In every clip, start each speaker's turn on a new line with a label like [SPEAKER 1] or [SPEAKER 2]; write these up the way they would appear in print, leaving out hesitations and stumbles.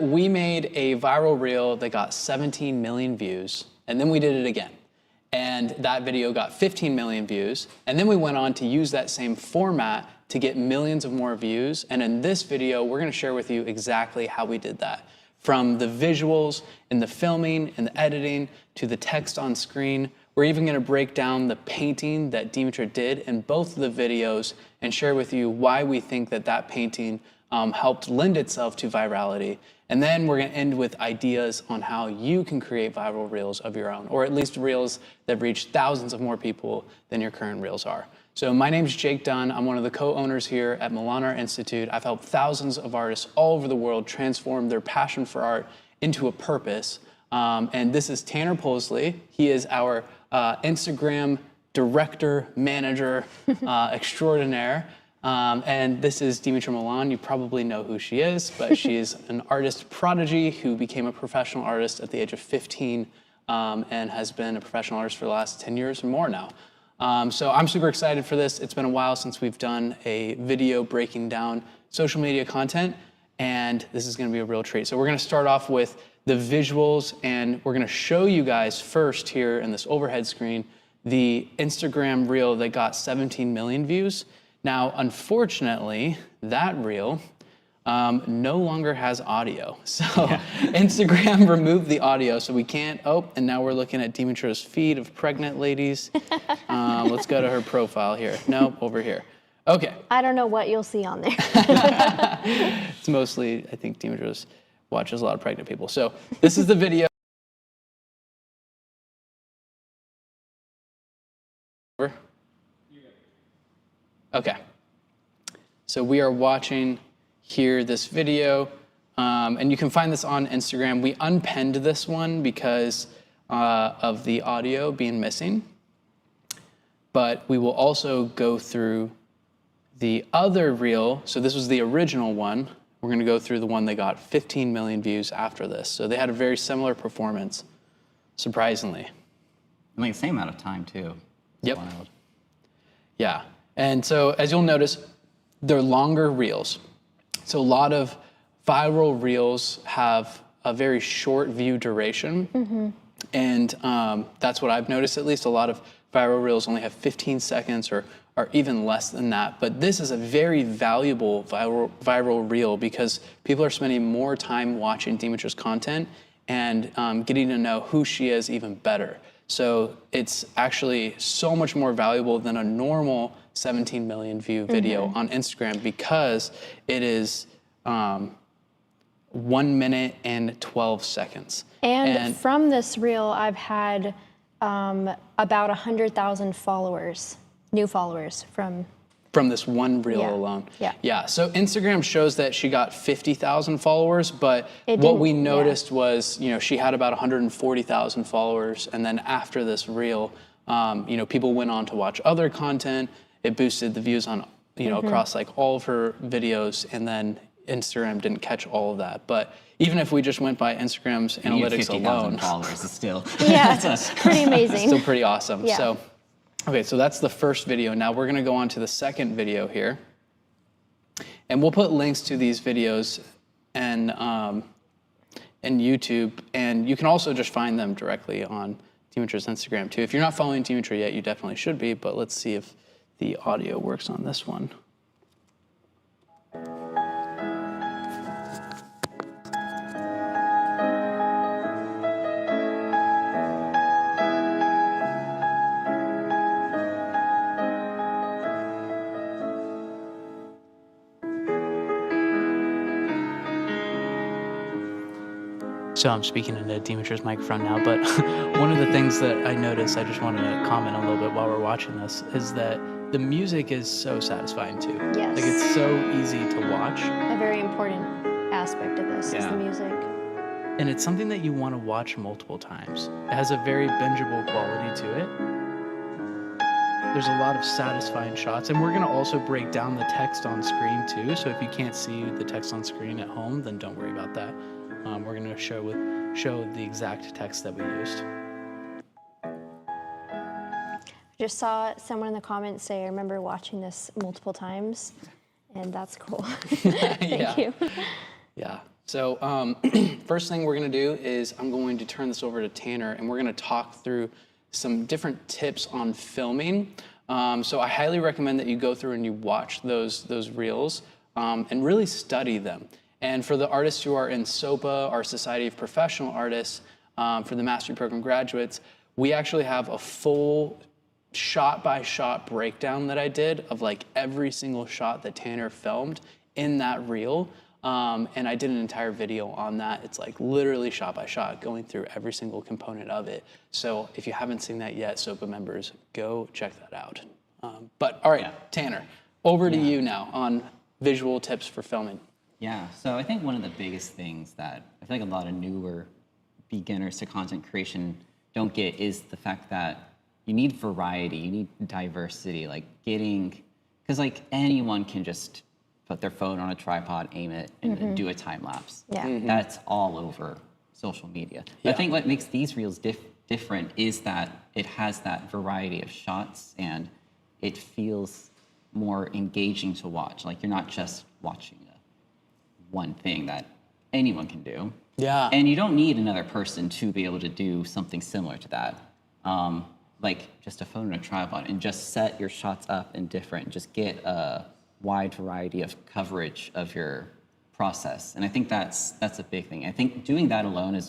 [SPEAKER 1] We made a viral reel that got 17 million views, and then we did it again. And that video got 15 million views, and then we went on to use that same format to get millions of more views. And in this video, we're gonna share with you exactly how we did that. From the visuals and the filming and the editing to the text on screen. We're even gonna break down the painting that Dimitra did in both of the videos and share with you why we think that that painting helped lend itself to virality. And then we're gonna end with ideas on how you can create viral reels of your own, or at least reels that reach thousands of more people than your current reels are. So my name's Jake Dunn. I'm one of the co-owners here at Milan Art Institute. I've helped thousands of artists all over the world transform their passion for art into a purpose. And this is Tanner Posley. He is our Instagram director, manager extraordinaire. And this is Dimitra Milan. You probably know who she is, but she is an artist prodigy who became a professional artist at the age of 15 and has been a professional artist for the last 10 years or more now. So I'm super excited for this. It's been a while since we've done a video breaking down social media content, and this is gonna be a real treat. So we're gonna start off with the visuals, and we're gonna show you guys first here in this overhead screen, the Instagram reel that got 17 million views. Now, unfortunately, that reel no longer has audio. So Instagram removed the audio, so we can't, and now we're looking at Dimitra's feed of pregnant ladies. Let's go to her profile here. Nope, over here. Okay.
[SPEAKER 2] I don't know what you'll see on there.
[SPEAKER 1] It's mostly, I think Dimitra watches a lot of pregnant people. So this is the video. Okay. So we are watching here this video, and you can find this on Instagram. We unpenned this one because of the audio being missing, but we will also go through the other reel. So this was the original one. We're gonna go through the one that got 15 million views after this. So they had a very similar performance, surprisingly.
[SPEAKER 3] And like the same amount of time too.
[SPEAKER 1] Yep. Wild. Yeah, and so as you'll notice, they're longer reels. So a lot of viral reels have a very short view duration. And that's what I've noticed, at least. A lot of viral reels only have 15 seconds or even less than that. But this is a very valuable viral reel because people are spending more time watching Dimitra's content and getting to know who she is even better. So it's actually so much more valuable than a normal 17 million view video on Instagram because it is 1 minute and 12 seconds.
[SPEAKER 2] And from this reel, I've had about 100,000 followers, new followers from
[SPEAKER 1] this one reel alone.
[SPEAKER 2] Yeah.
[SPEAKER 1] So Instagram shows that she got 50,000 followers, but what we noticed was, she had about 140,000 followers, and then after this reel, people went on to watch other content. It boosted the views on, across like all of her videos, and then Instagram didn't catch all of that. But even if we just went by Instagram's analytics alone,
[SPEAKER 3] followers is still
[SPEAKER 2] it's pretty amazing.
[SPEAKER 1] Still pretty awesome.
[SPEAKER 2] Yeah.
[SPEAKER 1] So. Okay, so that's the first video. Now we're gonna go on to the second video here. And we'll put links to these videos in YouTube, and you can also just find them directly on Dimitra's Instagram too. If you're not following Dimitra yet, you definitely should be, but let's see if the audio works on this one. So I'm speaking into Dimitra's microphone now, but one of the things that I noticed, I just wanted to comment a little bit while we're watching this, is that the music is so satisfying too.
[SPEAKER 2] Yes.
[SPEAKER 1] Like it's so easy to watch.
[SPEAKER 2] A very important aspect of this is the music.
[SPEAKER 1] And it's something that you want to watch multiple times. It has a very bingeable quality to it. There's a lot of satisfying shots, and we're gonna also break down the text on screen too, so if you can't see the text on screen at home, then don't worry about that. We're going to show the exact text that we used.
[SPEAKER 2] I just saw someone in the comments say, I remember watching this multiple times, and that's cool. Thank you.
[SPEAKER 1] Yeah. So first thing we're going to do is I'm going to turn this over to Tanner, and we're going to talk through some different tips on filming. So I highly recommend that you go through and you watch those reels and really study them. And for the artists who are in SOPA, our Society of Professional Artists, for the Mastery Program graduates, we actually have a full shot-by-shot breakdown that I did of like every single shot that Tanner filmed in that reel. And I did an entire video on that. It's like literally shot by shot, going through every single component of it. So if you haven't seen that yet, SOPA members, go check that out. But all right, Tanner, over to you now on visual tips for filming.
[SPEAKER 3] Yeah, so I think one of the biggest things that I feel like a lot of newer beginners to content creation don't get is the fact that you need variety, you need diversity, like because like anyone can just put their phone on a tripod, aim it, and do a time lapse.
[SPEAKER 2] Yeah.
[SPEAKER 3] That's all over social media. But I think what makes these reels different is that it has that variety of shots and it feels more engaging to watch. Like you're not just watching one thing that anyone can do.
[SPEAKER 1] Yeah.
[SPEAKER 3] And you don't need another person to be able to do something similar to that. Like just a phone and a tripod, and just set your shots up and different. Just get a wide variety of coverage of your process. And I think that's a big thing. I think doing that alone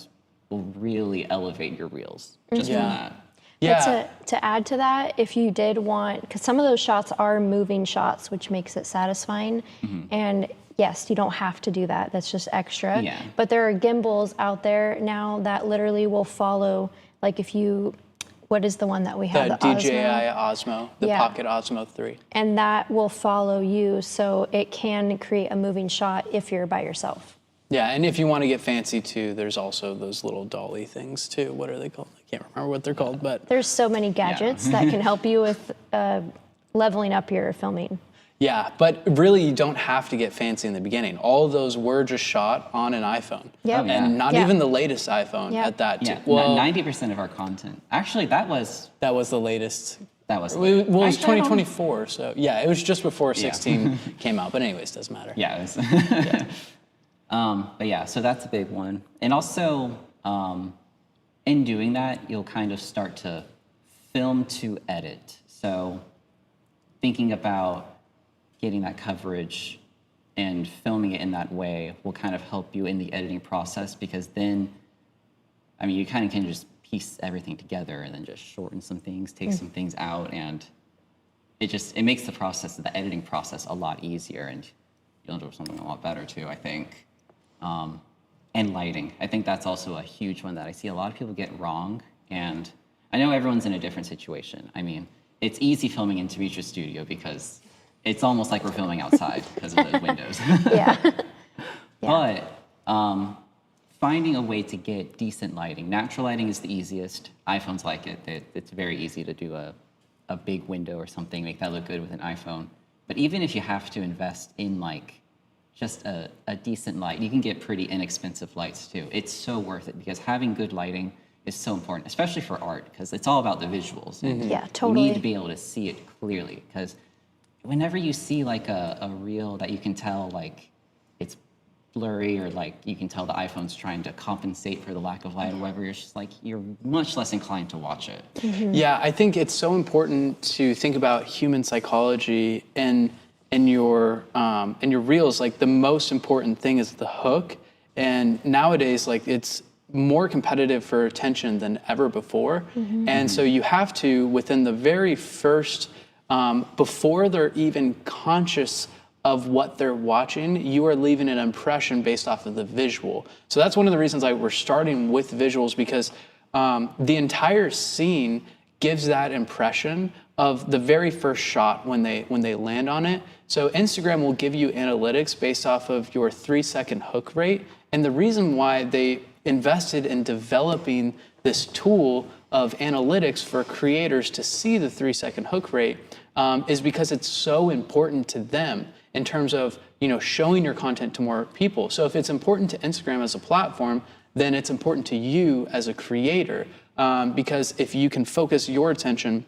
[SPEAKER 3] will really elevate your reels just from that.
[SPEAKER 1] Yeah.
[SPEAKER 2] But to add to that, if you did want, because some of those shots are moving shots, which makes it satisfying. And yes, you don't have to do that. That's just extra.
[SPEAKER 3] Yeah.
[SPEAKER 2] But there are gimbals out there now that literally will follow, like if you, what is the one that we have?
[SPEAKER 1] The DJI Osmo, the Pocket Osmo 3.
[SPEAKER 2] And that will follow you, so it can create a moving shot if you're by yourself.
[SPEAKER 1] Yeah, and if you want to get fancy too, there's also those little dolly things too. What are they called? I can't remember what they're called, but
[SPEAKER 2] There's so many gadgets that can help you with leveling up your filming.
[SPEAKER 1] yeah, but really you don't have to get fancy in the beginning. All of those were just shot on an iPhone.
[SPEAKER 2] Yep.
[SPEAKER 3] Oh, yeah.
[SPEAKER 1] And not even the latest iPhone at that too.
[SPEAKER 3] Yeah,
[SPEAKER 1] Well,
[SPEAKER 3] 90% of our content. Actually, that was
[SPEAKER 1] that was the latest.
[SPEAKER 3] Well, it
[SPEAKER 1] Well, it was
[SPEAKER 3] actually, I don't-
[SPEAKER 1] 2024, so yeah, it was just before 16 came out. But anyways, doesn't matter.
[SPEAKER 3] Yeah, it was. But yeah, so that's a big one. And also, in doing that, you'll kind of start to film to edit. So thinking about getting that coverage and filming it in that way will kind of help you in the editing process, because then, I mean, you kind of can just piece everything together and then just shorten some things, take some things out, and it makes the editing process a lot easier, and you'll do something a lot better too, I think. And lighting. I think that's also a huge one that I see a lot of people get wrong, and I know everyone's in a different situation. I mean, it's easy filming in Dimitra Studio because it's almost like we're filming outside because of the windows. But finding a way to get decent lighting. Natural lighting is the easiest. iPhones like it. It's very easy to do a big window or something, make that look good with an iPhone. But even if you have to invest in like just a decent light, you can get pretty inexpensive lights too. It's so worth it, because having good lighting is so important, especially for art, because it's all about the visuals. And
[SPEAKER 2] Yeah, totally.
[SPEAKER 3] you need to be able to see it clearly, because whenever you see like a reel that you can tell like it's blurry, or like you can tell the iPhone's trying to compensate for the lack of light or whatever, you're much less inclined to watch it.
[SPEAKER 1] Yeah, I think it's so important to think about human psychology in your reels. Like the most important thing is the hook, and nowadays like it's more competitive for attention than ever before. And so you have to, within the very first, before they're even conscious of what they're watching, you are leaving an impression based off of the visual. So that's one of the reasons we're starting with visuals, because the entire scene gives that impression of the very first shot when they land on it. So Instagram will give you analytics based off of your 3-second hook rate. And the reason why they invested in developing this tool of analytics for creators to see the 3-second hook rate is because it's so important to them in terms of showing your content to more people. So if it's important to Instagram as a platform, then it's important to you as a creator, because if you can focus your attention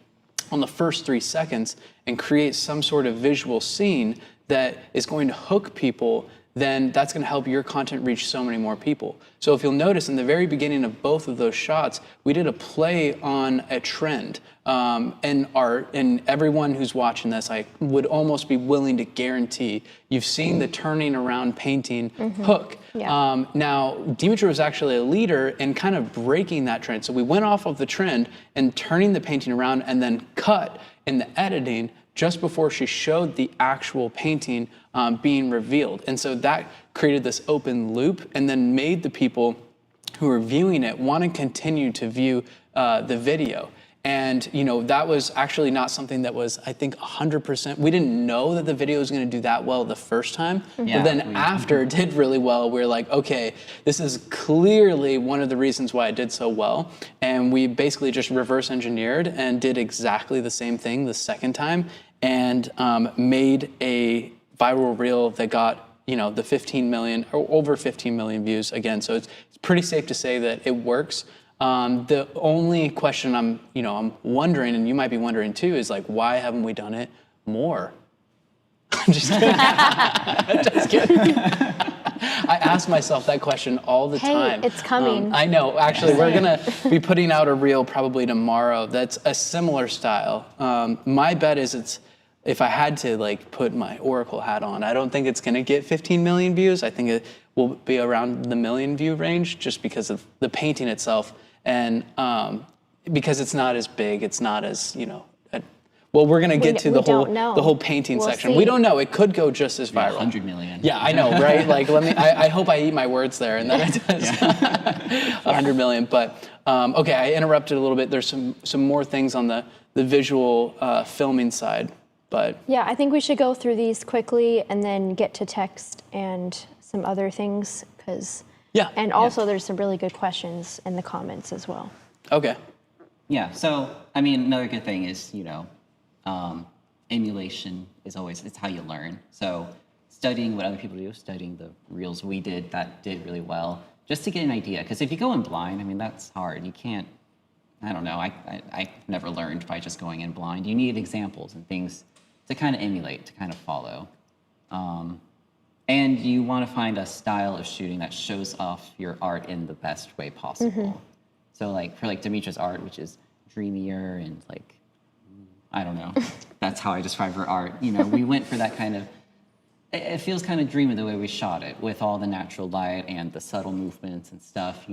[SPEAKER 1] on the first 3 seconds and create some sort of visual scene that is going to hook people, then that's going to help your content reach so many more people. So if you'll notice in the very beginning of both of those shots, we did a play on a trend. And everyone who's watching this, I would almost be willing to guarantee you've seen the turning around painting hook.
[SPEAKER 2] Yeah.
[SPEAKER 1] Now, Dimitra was actually a leader in kind of breaking that trend. So we went off of the trend and turning the painting around and then cut in the editing just before she showed the actual painting being revealed. And so that created this open loop and then made the people who were viewing it want to continue to view the video. And that was actually not something that was, I think, 100%. We didn't know that the video was going to do that well the first time.
[SPEAKER 3] Yeah,
[SPEAKER 1] but then after it did really well, we were like, okay, this is clearly one of the reasons why it did so well. And we basically just reverse engineered and did exactly the same thing the second time and made a viral reel that got the 15 million or over 15 million views again. So it's pretty safe to say that it works. The only question I'm wondering, and you might be wondering too, is like, why haven't we done it more? I'm just kidding. Just kidding. I ask myself that question all the time.
[SPEAKER 2] Hey, it's coming.
[SPEAKER 1] I know. Actually, we're gonna be putting out a reel probably tomorrow that's a similar style. My bet is if I had to like put my Oracle hat on, I don't think it's gonna get 15 million views. I think it will be around the million view range just because of the painting itself. And because it's not as big, it's not as, well, we're going to get to the whole painting section.
[SPEAKER 2] See.
[SPEAKER 1] We don't know. It could go just as viral.
[SPEAKER 3] 100 million.
[SPEAKER 1] Yeah, I know, right? Like, I hope I eat my words there and then it does 100 million. But, okay, I interrupted a little bit. There's some more things on the visual filming side, but.
[SPEAKER 2] Yeah, I think we should go through these quickly and then get to text and some other things because.
[SPEAKER 1] Yeah.
[SPEAKER 2] And also there's some really good questions in the comments as well.
[SPEAKER 1] Okay.
[SPEAKER 3] Yeah, so, I mean, another good thing is, emulation is it's how you learn. So studying what other people do, studying the reels we did that did really well, just to get an idea. Because if you go in blind, I mean, that's hard. You can't, I don't know, I never learned by just going in blind. You need examples and things to kind of emulate, to kind of follow. And you want to find a style of shooting that shows off your art in the best way possible. So for Dimitra's art, which is dreamier and I don't know, that's how I describe her art. We went for that kind of, it feels kind of dreamy the way we shot it with all the natural light and the subtle movements and stuff,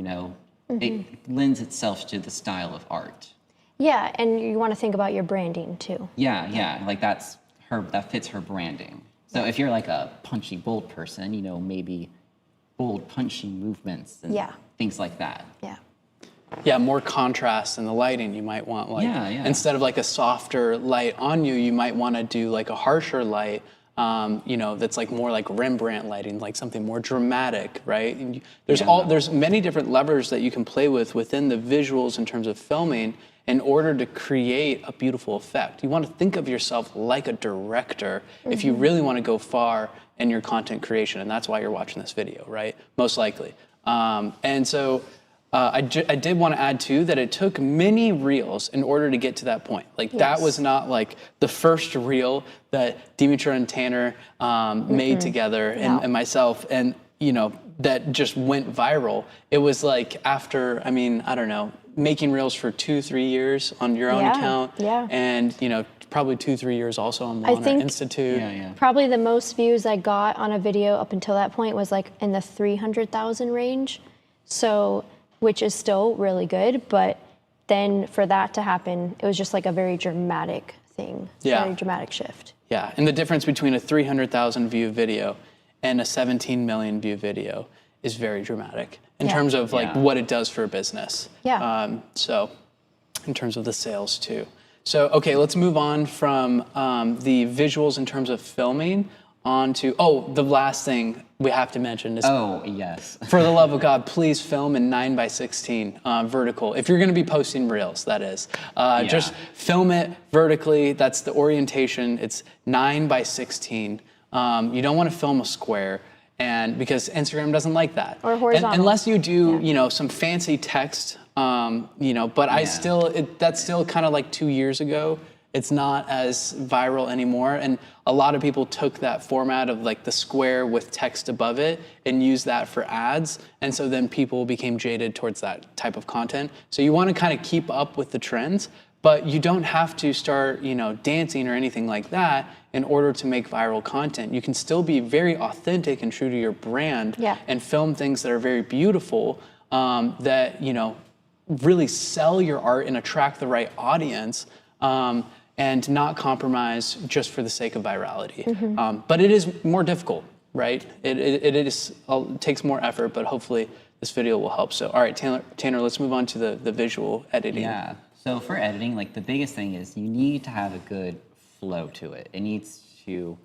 [SPEAKER 3] It lends itself to the style of art.
[SPEAKER 2] Yeah, and you want to think about your branding too.
[SPEAKER 3] Yeah, that fits her branding. So if you're like a punchy, bold person, maybe bold, punchy movements and things like that.
[SPEAKER 2] Yeah.
[SPEAKER 1] Yeah, more contrast in the lighting. You might want instead of like a softer light on you, you might want to do like a harsher light, that's like more like Rembrandt lighting, like something more dramatic, right? And there's many different levers that you can play with within the visuals in terms of filming in order to create a beautiful effect. You want to think of yourself like a director if you really want to go far in your content creation, and that's why you're watching this video, right? Most likely. And so I did want to add too that it took many reels in order to get to that point. That was not like the first reel that Dimitra and Tanner made together and myself, and that just went viral. It was like after, I don't know, making reels for 2-3 years on your own account, and probably 2-3 years also on Milan Institute.
[SPEAKER 2] Probably the most views I got on a video up until that point was like in the 300,000 range. So, which is still really good, but then for that to happen, it was just like a very dramatic thing, very dramatic shift.
[SPEAKER 1] Yeah, and the difference between a 300,000 view video and a 17 million view video is very dramatic in terms of what it does for a business.
[SPEAKER 2] Yeah.
[SPEAKER 1] So in terms of the sales too. So, okay, let's move on from the visuals in terms of filming on to, the last thing we have to mention is,
[SPEAKER 3] yes.
[SPEAKER 1] for the love of God, please film in 9:16 vertical. If you're going to be posting reels, that is. Just film it vertically. That's the orientation. It's 9:16. You don't want to film a square, and because Instagram doesn't like that.
[SPEAKER 2] Or horizontal.
[SPEAKER 1] Unless you do, some fancy text, but that's still kind of like 2 years ago. It's not as viral anymore. And a lot of people took that format of like the square with text above it and used that for ads. And so then people became jaded towards that type of content. So you want to kind of keep up with the trends, but you don't have to start, dancing or anything like that in order to make viral content. You can still be very authentic and true to your brand and film things that are very beautiful, that, really sell your art and attract the right audience, and not compromise just for the sake of virality. But it is more difficult, right? It takes more effort, but hopefully this video will help. So, all right, Tanner, let's move on to the visual editing.
[SPEAKER 3] Yeah. So for editing, like the biggest thing is you need to have a good flow to it. It needs to,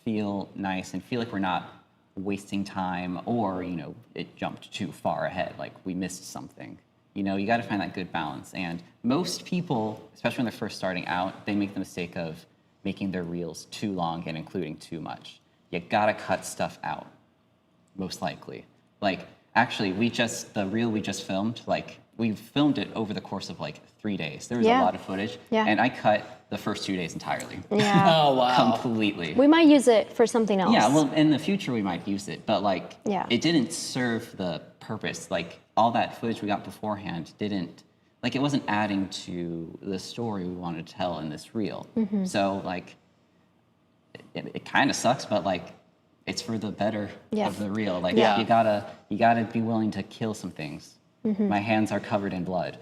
[SPEAKER 3] feel nice and feel like we're not wasting time or, it jumped too far ahead, like we missed something. You got to find that good balance. And most people, especially when they're first starting out, they make the mistake of making their reels too long and including too much. You got to cut stuff out, most likely. Like, actually, the reel we just filmed, we filmed it over the course of 3 days. There was a lot of footage, and I cut the first 2 days entirely.
[SPEAKER 2] Yeah.
[SPEAKER 1] Oh, wow.
[SPEAKER 3] Completely.
[SPEAKER 2] We might use it for something else.
[SPEAKER 3] Yeah, well, in the future we might use it, but it didn't serve the purpose. All that footage we got beforehand didn't, it wasn't adding to the story we wanted to tell in this reel. So it kind of sucks, but it's for the better of the reel. You gotta be willing to kill some things. My hands are covered in blood.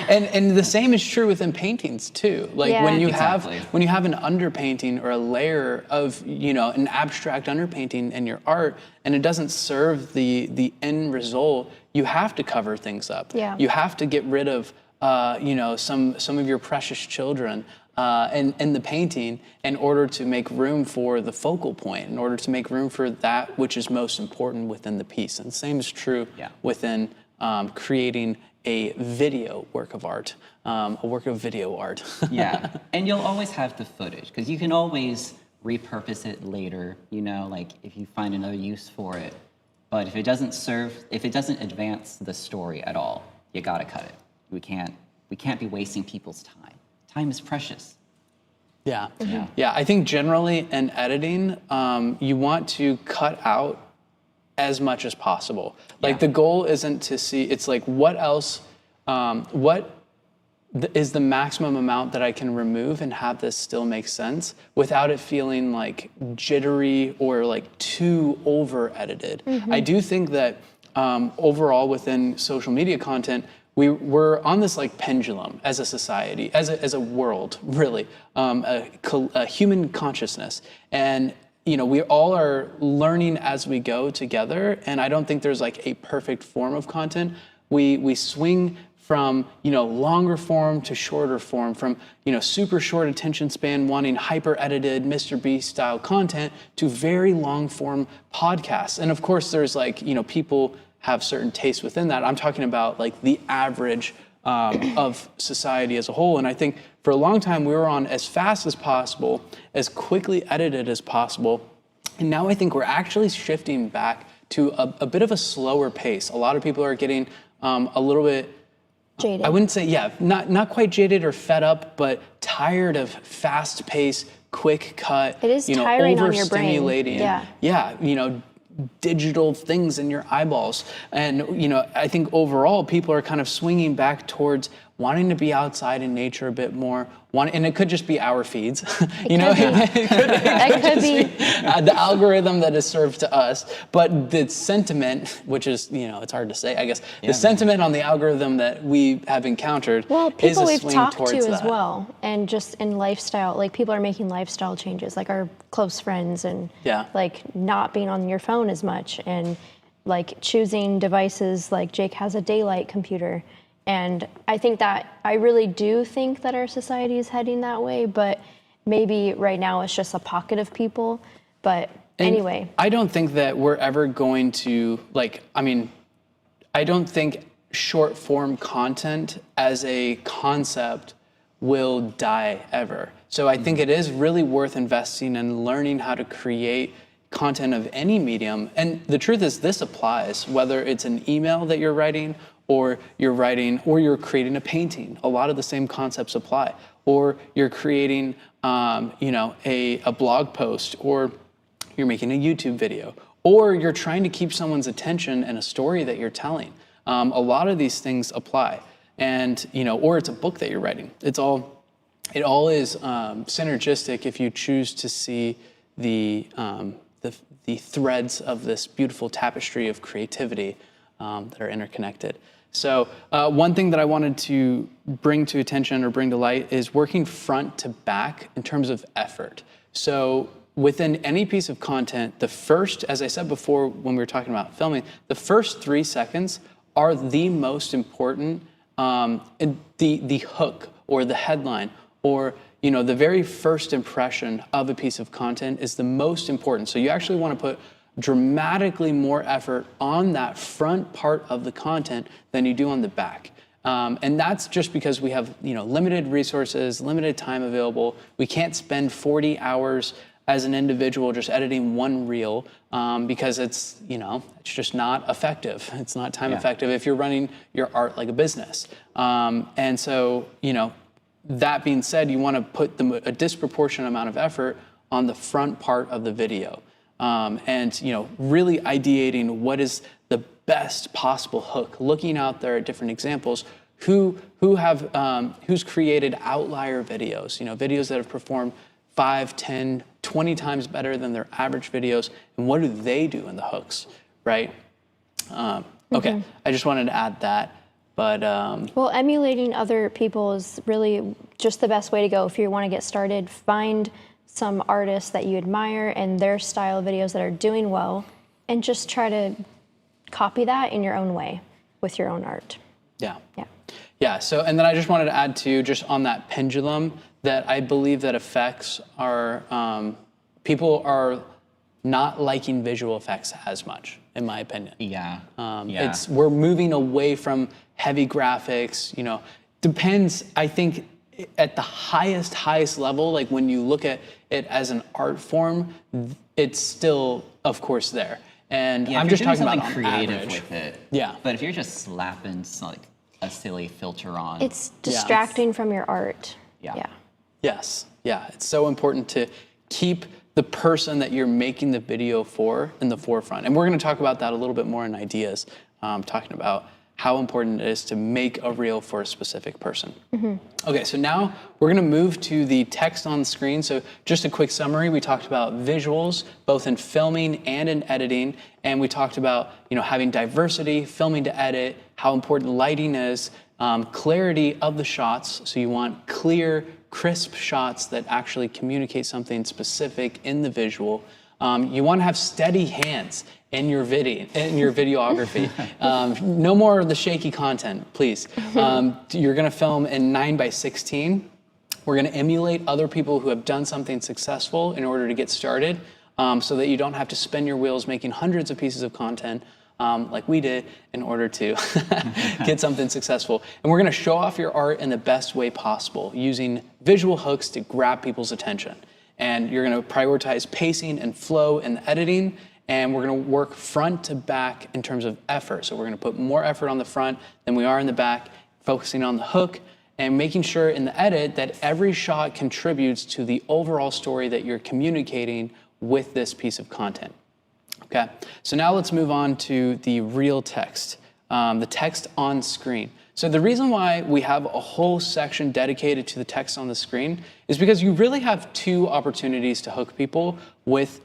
[SPEAKER 1] And the same is true within paintings too. When you
[SPEAKER 3] Exactly.
[SPEAKER 1] have an underpainting or a layer of an abstract underpainting in your art, and it doesn't serve the end result, you have to cover things up.
[SPEAKER 2] Yeah.
[SPEAKER 1] You have to get rid of some of your precious children in the painting in order to make room for the focal point, in order to make room for that which is most important within the piece. And the same is true within creating a video work of art, a work of video art.
[SPEAKER 3] Yeah, and you'll always have the footage because you can always repurpose it later, if you find another use for it. But if it doesn't advance the story at all, you gotta cut it. We can't be wasting people's time. Time is precious.
[SPEAKER 1] Yeah. Yeah. I think generally in editing, you want to cut out as much as possible. The goal isn't to see, it's what else, is the maximum amount that I can remove and have this still make sense without it feeling jittery or too over edited. I do think that overall within social media content, we're on this pendulum as a society, as a world, really, a human consciousness. And we all are learning as we go together, and I don't think there's a perfect form of content. We swing from longer form to shorter form, from super short attention span wanting hyper edited Mr. Beast style content to very long form podcasts. And of course there's people have certain tastes within that. I'm talking about the average of society as a whole. And I think for a long time we were on as fast as possible, as quickly edited as possible. And now I think we're actually shifting back to a bit of a slower pace. A lot of people are getting a little bit
[SPEAKER 2] jaded.
[SPEAKER 1] I wouldn't say, not quite jaded or fed up, but tired of fast pace, quick cut.
[SPEAKER 2] It is tiring on your brain.
[SPEAKER 1] Overstimulating. Yeah, digital things in your eyeballs. And, I think overall people are kind of swinging back towards wanting to be outside in nature a bit more. And it could just be our feeds. It could be the algorithm that is served to us. But the sentiment, which is, it's hard to say, I guess, the sentiment on the algorithm that we have encountered is a
[SPEAKER 2] we've
[SPEAKER 1] swing
[SPEAKER 2] talked
[SPEAKER 1] towards
[SPEAKER 2] to
[SPEAKER 1] that.
[SPEAKER 2] as well, and just in lifestyle, people are making lifestyle changes, our close friends, and not being on your phone as much, and choosing devices. Jake has a daylight computer. And I really do think that our society is heading that way, but maybe right now it's just a pocket of people. But anyway.
[SPEAKER 1] I don't think that we're ever going to, I don't think short form content as a concept will die ever. So I think it is really worth investing in learning how to create content of any medium. And the truth is this applies, whether it's an email that you're writing or you're writing, or you're creating a painting. A lot of the same concepts apply. Or you're creating, a blog post, or you're making a YouTube video, or you're trying to keep someone's attention in a story that you're telling. A lot of these things apply, and or it's a book that you're writing. It all is synergistic if you choose to see the threads of this beautiful tapestry of creativity that are interconnected. So one thing that I wanted to bring to attention or bring to light is working front to back in terms of effort. So within any piece of content, the first, as I said before when we were talking about filming, the first 3 seconds are the most important. The hook or the headline or the very first impression of a piece of content is the most important. So you actually want to put dramatically more effort on that front part of the content than you do on the back. And that's just because we have limited resources, limited time available. We can't spend 40 hours as an individual just editing one reel because it's just not effective. It's not time effective if you're running your art like a business. And so, that being said, you want to put a disproportionate amount of effort on the front part of the video. And really ideating what is the best possible hook, looking out there at different examples, who's created outlier videos, videos that have performed 5, 10, 20 times better than their average videos, and what do they do in the hooks, right? Okay, I just wanted to add that. But
[SPEAKER 2] well, emulating other people is really just the best way to go if you want to get started. Find some artists that you admire and their style videos that are doing well, and just try to copy that in your own way with your own art.
[SPEAKER 1] Yeah. So, and then I just wanted to add to just on that pendulum that I believe that effects are people are not liking visual effects as much, in my opinion. We're moving away from heavy graphics. Depends. I think at the highest level, like when you look at it as an art form, it's still, of course, there. And I'm just talking about
[SPEAKER 3] creative
[SPEAKER 1] average.
[SPEAKER 3] with it.
[SPEAKER 1] Yeah.
[SPEAKER 3] But if you're just slapping like a silly filter on,
[SPEAKER 2] it's distracting from your art.
[SPEAKER 1] Yes. Yeah. It's so important to keep the person that you're making the video for in the forefront. And we're going to talk about that a little bit more in ideas, talking about how important it is to make a reel for a specific person. Okay, so now we're going to move to the text on screen. So just a quick summary. We talked about visuals, both in filming and in editing. And we talked about having diversity, filming to edit, how important lighting is, clarity of the shots. So you want clear, crisp shots that actually communicate something specific in the visual. You want to have steady hands in your videography. No more of the shaky content, please. You're going to film in 9:16. We're going to emulate other people who have done something successful in order to get started, so that you don't have to spin your wheels making hundreds of pieces of content like we did in order to get something successful. And we're going to show off your art in the best way possible using visual hooks to grab people's attention. And you're going to prioritize pacing and flow in the editing, and we're going to work front to back in terms of effort. So we're going to put more effort on the front than we are in the back, focusing on the hook and making sure in the edit that every shot contributes to the overall story that you're communicating with this piece of content. Okay, so now let's move on to the real text, the text on screen. So the reason why we have a whole section dedicated to the text on the screen is because you really have 2 opportunities to hook people with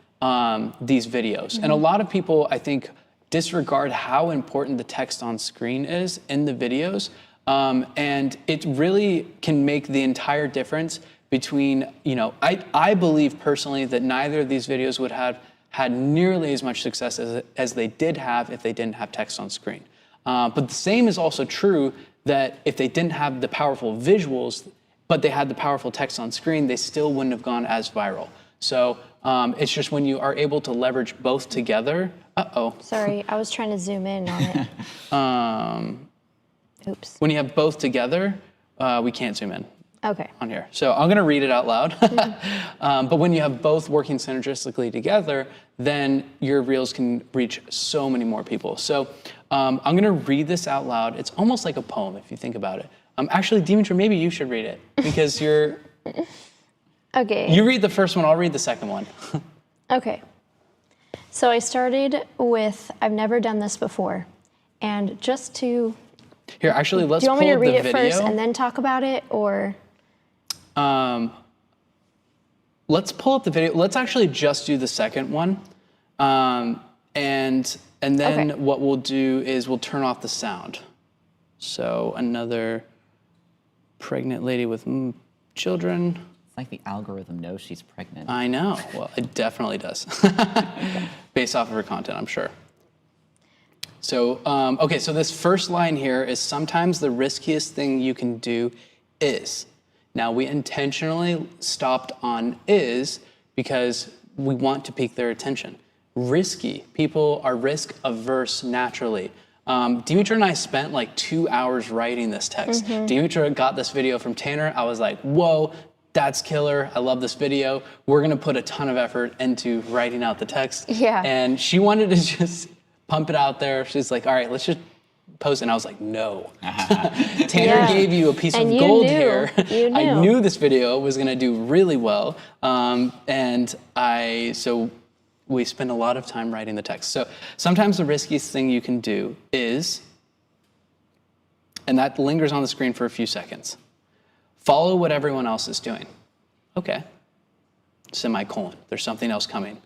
[SPEAKER 1] these videos. And a lot of people, I think, disregard how important the text on screen is in the videos. And it really can make the entire difference between, I believe personally that neither of these videos would have had nearly as much success as they did have if they didn't have text on screen. But the same is also true that if they didn't have the powerful visuals, but they had the powerful text on screen, they still wouldn't have gone as viral. So it's just when you are able to leverage both together.
[SPEAKER 2] Sorry, I was trying to zoom in on it. Oops.
[SPEAKER 1] When you have both together, we can't zoom in.
[SPEAKER 2] Okay.
[SPEAKER 1] On here. So I'm going to read it out loud. But when you have both working synergistically together, then your reels can reach so many more people. So I'm gonna read this out loud. It's almost like a poem if you think about it. Actually, Dimitra, maybe you should read it because
[SPEAKER 2] Okay.
[SPEAKER 1] you read the first one, I'll read the second one.
[SPEAKER 2] Okay. So I started with, I've never done this before. And just to,
[SPEAKER 1] Here, actually, let's
[SPEAKER 2] do you want
[SPEAKER 1] pull
[SPEAKER 2] me to
[SPEAKER 1] up
[SPEAKER 2] read
[SPEAKER 1] the
[SPEAKER 2] it
[SPEAKER 1] video.
[SPEAKER 2] first and then talk about it, or?
[SPEAKER 1] Let's pull up the video. Let's actually just do the second one. And then
[SPEAKER 2] Okay.
[SPEAKER 1] what we'll do is we'll turn off the sound. So another pregnant lady with children.
[SPEAKER 3] It's like the algorithm knows she's pregnant.
[SPEAKER 1] I know. Well, it definitely does. Based off of her content, I'm sure. So, okay, so this first line here is sometimes the riskiest thing you can do is. Now, we intentionally stopped on is because we want to pique their attention. Risky. People are risk averse naturally. Dimitra and I spent like 2 hours writing this text. Dimitra got this video from Tanner. I was like, whoa, that's killer. I love this video. We're going to put a ton of effort into writing out the text.
[SPEAKER 2] Yeah.
[SPEAKER 1] And she wanted to just pump it out there. She's like, all right, let's just post it. And I was like, no. Tanner
[SPEAKER 2] Yeah.
[SPEAKER 1] gave you a piece
[SPEAKER 2] And
[SPEAKER 1] of
[SPEAKER 2] you
[SPEAKER 1] gold
[SPEAKER 2] knew.
[SPEAKER 1] here.
[SPEAKER 2] You
[SPEAKER 1] I
[SPEAKER 2] knew.
[SPEAKER 1] knew this video was going to do really well. So we spend a lot of time writing the text. So sometimes the riskiest thing you can do is, and that lingers on the screen for a few seconds, follow what everyone else is doing. Okay. Semicolon. There's something else coming.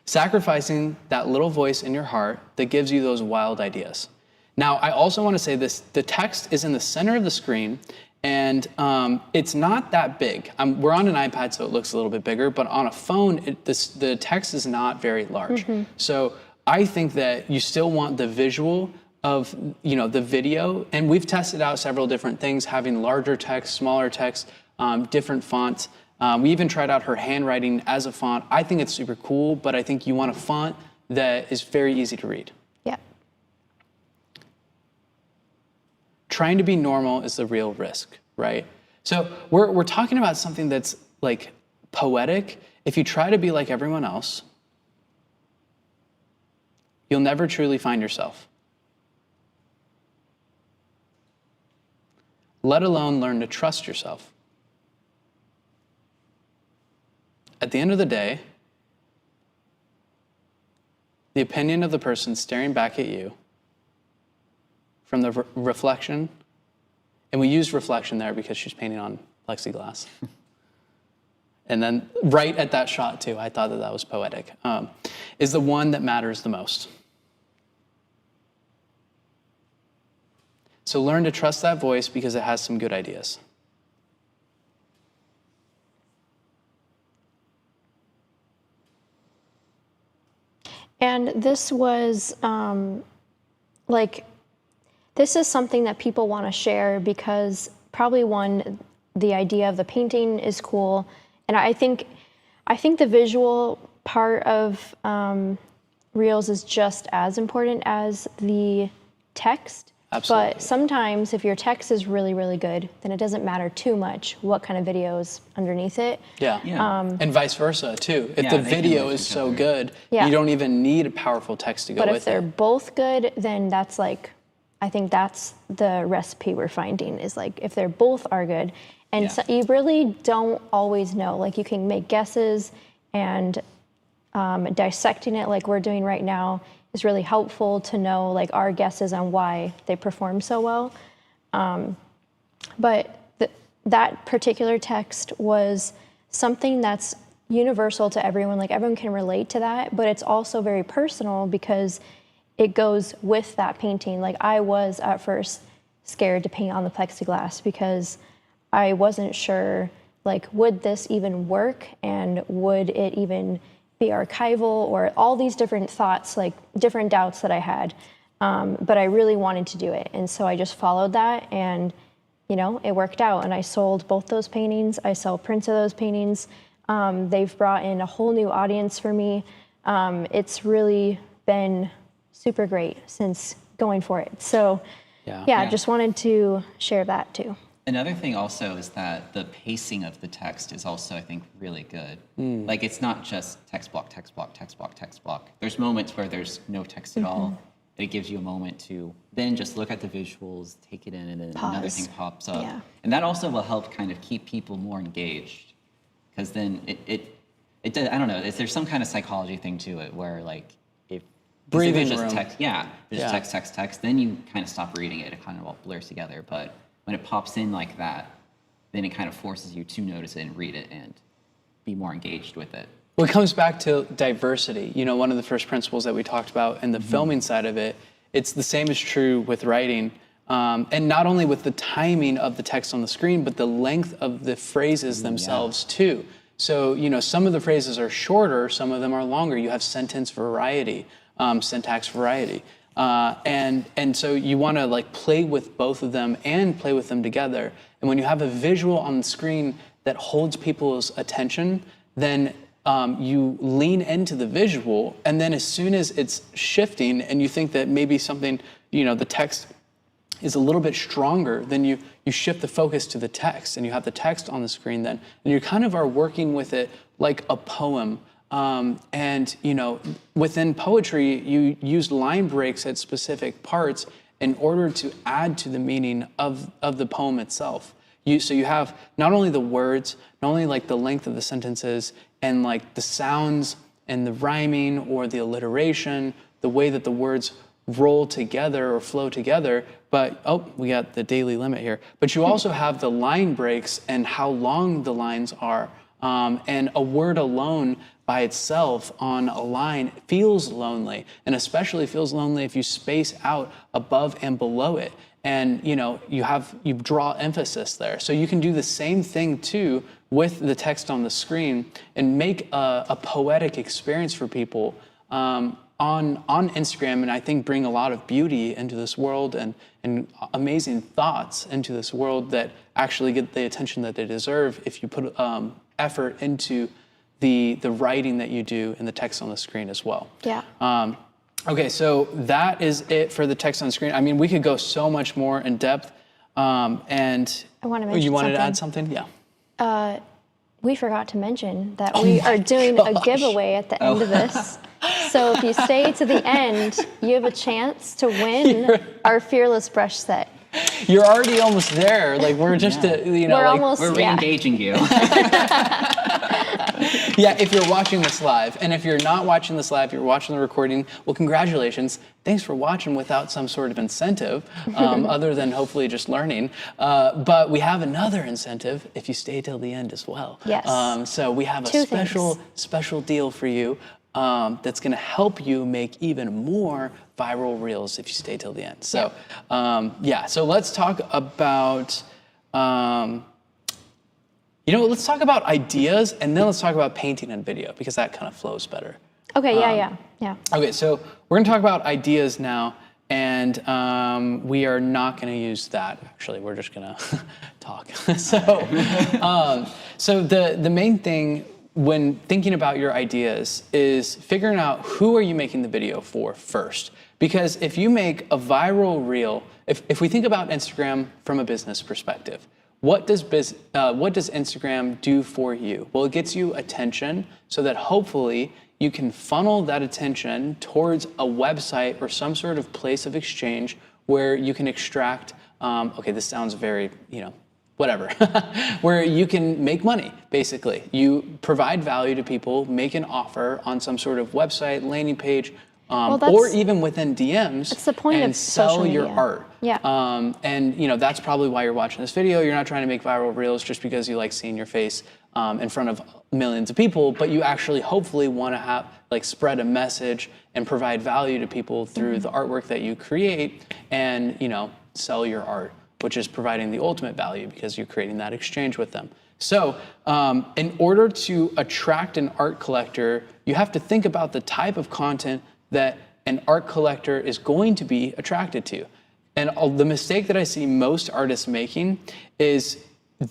[SPEAKER 1] Sacrificing that little voice in your heart that gives you those wild ideas. Now, I also want to say this, the text is in the center of the screen, and it's not that big. We're on an iPad, so it looks a little bit bigger, but on a phone, the text is not very large. So I think that you still want the visual of the video, and we've tested out several different things, having larger text, smaller text, different fonts. We even tried out her handwriting as a font. I think it's super cool, but I think you want a font that is very easy to read.
[SPEAKER 2] Yeah.
[SPEAKER 1] Trying to be normal is the real risk, right? So we're talking about something that's like poetic. If you try to be like everyone else, you'll never truly find yourself. Let alone learn to trust yourself. At the end of the day, the opinion of the person staring back at you from the reflection, and we used reflection there because she's painting on plexiglass. And then right at that shot too, I thought that was poetic, is the one that matters the most. So learn to trust that voice because it has some good ideas.
[SPEAKER 2] And this was this is something that people want to share because probably one, the idea of the painting is cool. And I think the visual part of Reels is just as important as the text.
[SPEAKER 1] Absolutely.
[SPEAKER 2] But sometimes if your text is really, really good, then it doesn't matter too much what kind of video is underneath it.
[SPEAKER 1] Yeah. And vice versa too. If
[SPEAKER 3] Yeah,
[SPEAKER 1] the
[SPEAKER 3] they can
[SPEAKER 1] video
[SPEAKER 3] lift
[SPEAKER 1] is
[SPEAKER 3] each
[SPEAKER 1] so
[SPEAKER 3] other.
[SPEAKER 1] good,
[SPEAKER 2] Yeah.
[SPEAKER 1] you don't even need a powerful text to go
[SPEAKER 2] But
[SPEAKER 1] with
[SPEAKER 2] if they're
[SPEAKER 1] it.
[SPEAKER 2] both good, then that's like, I think that's the recipe we're finding is like if they're both are good. And
[SPEAKER 3] Yeah.
[SPEAKER 2] so you really don't always know. Like you can make guesses, and dissecting it like we're doing right now is really helpful to know like our guesses on why they perform so well. But that particular text was something that's universal to everyone. Like everyone can relate to that, but it's also very personal because it goes with that painting. Like I was at first scared to paint on the plexiglass because I wasn't sure, like, would this even work? And would it even be archival, or all these different thoughts, like different doubts that I had. But I really wanted to do it. And so I just followed that, and it worked out. And I sold both those paintings. I sell prints of those paintings. They've brought in a whole new audience for me. It's really been super great since going for it. So yeah,
[SPEAKER 3] Yeah.
[SPEAKER 2] just wanted to share that too.
[SPEAKER 3] Another thing also is that the pacing of the text is also, I think, really good. Like, it's not just text block, text block, text block, text block. There's moments where there's no text at all. It gives you a moment to then just look at the visuals, take it in, and then another thing pops up.
[SPEAKER 2] Yeah.
[SPEAKER 3] And that also will help kind of keep people more engaged. Because then it does, I don't know, there's some kind of psychology thing to it where, like, if
[SPEAKER 1] Breathing
[SPEAKER 3] just
[SPEAKER 1] room.
[SPEAKER 3] text, there's just text, then you kind of stop reading it. It kind of all blurs together. But when it pops in like that, then it kind of forces you to notice it and read it and be more engaged with it.
[SPEAKER 1] Well, it comes back to diversity. You know, one of the first principles that we talked about in the filming side of it, it's the same is true with writing. And not only with the timing of the text on the screen, but the length of the phrases themselves too. So, you know, some of the phrases are shorter, some of them are longer. You have sentence variety, syntax variety. And so you want to like play with both of them and play with them together. And when you have a visual on the screen that holds people's attention, then you lean into the visual, and then as soon as it's shifting and you think that maybe something, you know, the text is a little bit stronger, then you shift the focus to the text, and you have the text on the screen then, and you kind of are working with it like a poem. And, you know, within poetry, you use line breaks at specific parts in order to add to the meaning of the poem itself. So you have not only the words, not only like the length of the sentences and like the sounds and the rhyming or the alliteration, the way that the words roll together or flow together, but, we got the daily limit here. But you also have the line breaks and how long the lines are. And a word alone by itself on a line feels lonely, and especially feels lonely if you space out above and below it. And you know, you draw emphasis there. So you can do the same thing too with the text on the screen and make a poetic experience for people on Instagram, and I think bring a lot of beauty into this world and amazing thoughts into this world that actually get the attention that they deserve if you put effort into the writing that you do and the text on the screen as well.
[SPEAKER 2] Yeah.
[SPEAKER 1] Okay, so that is it for the text on screen. I mean, we could go so much more in depth. And
[SPEAKER 2] I want to mention
[SPEAKER 1] you wanted to
[SPEAKER 2] something.
[SPEAKER 1] add something? Yeah.
[SPEAKER 2] We forgot to mention that we are doing a giveaway at the end of this. So if you stay to the end, you have a chance to win our Fearless brush set.
[SPEAKER 1] You're already almost there. Like we're just, you know,
[SPEAKER 2] We're
[SPEAKER 1] like,
[SPEAKER 2] almost,
[SPEAKER 3] We're re-engaging you.
[SPEAKER 1] yeah, if you're watching this live. And if you're not watching this live, you're watching the recording, well, congratulations. Thanks for watching without some sort of incentive, other than hopefully just learning. But we have another incentive if you stay till the end as well.
[SPEAKER 2] Yes.
[SPEAKER 1] So we have a special deal for you that's going to help you make even more viral reels if you stay till the end. So, so let's talk about... let's talk about ideas, and then let's talk about painting and video, because that kind of flows better.
[SPEAKER 2] Okay, yeah.
[SPEAKER 1] Okay, so we're gonna talk about ideas now, and we are not gonna use that, actually. We're just gonna talk. So the main thing when thinking about your ideas is figuring out who are you making the video for first. Because if you make a viral reel, if we think about Instagram from a business perspective, what does Instagram do for you? Well, it gets you attention so that hopefully you can funnel that attention towards a website or some sort of place of exchange where you can extract, this sounds very, whatever, where you can make money, basically. You provide value to people, make an offer on some sort of website, landing page, or even within DMs,
[SPEAKER 2] that's the point
[SPEAKER 1] and
[SPEAKER 2] of
[SPEAKER 1] sell
[SPEAKER 2] social
[SPEAKER 1] your
[SPEAKER 2] media.
[SPEAKER 1] art.
[SPEAKER 2] Yeah.
[SPEAKER 1] And that's probably why you're watching this video. You're not trying to make viral reels just because you like seeing your face in front of millions of people, but you actually hopefully want to spread a message and provide value to people through the artwork that you create, and sell your art, which is providing the ultimate value because you're creating that exchange with them. So in order to attract an art collector, you have to think about the type of content that an art collector is going to be attracted to. And the mistake that I see most artists making is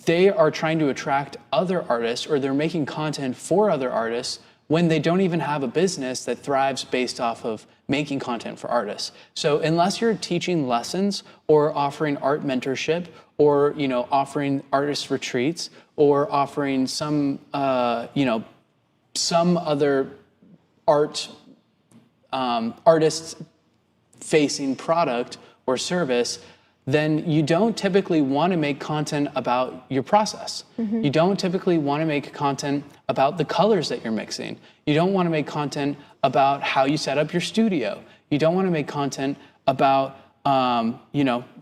[SPEAKER 1] they are trying to attract other artists, or they're making content for other artists when they don't even have a business that thrives based off of making content for artists. So unless you're teaching lessons or offering art mentorship or offering artist retreats, or offering some some other artist facing product or service, then you don't typically want to make content about your process. You don't typically want to make content about the colors that you're mixing. You don't want to make content about how you set up your studio. You don't want to make content about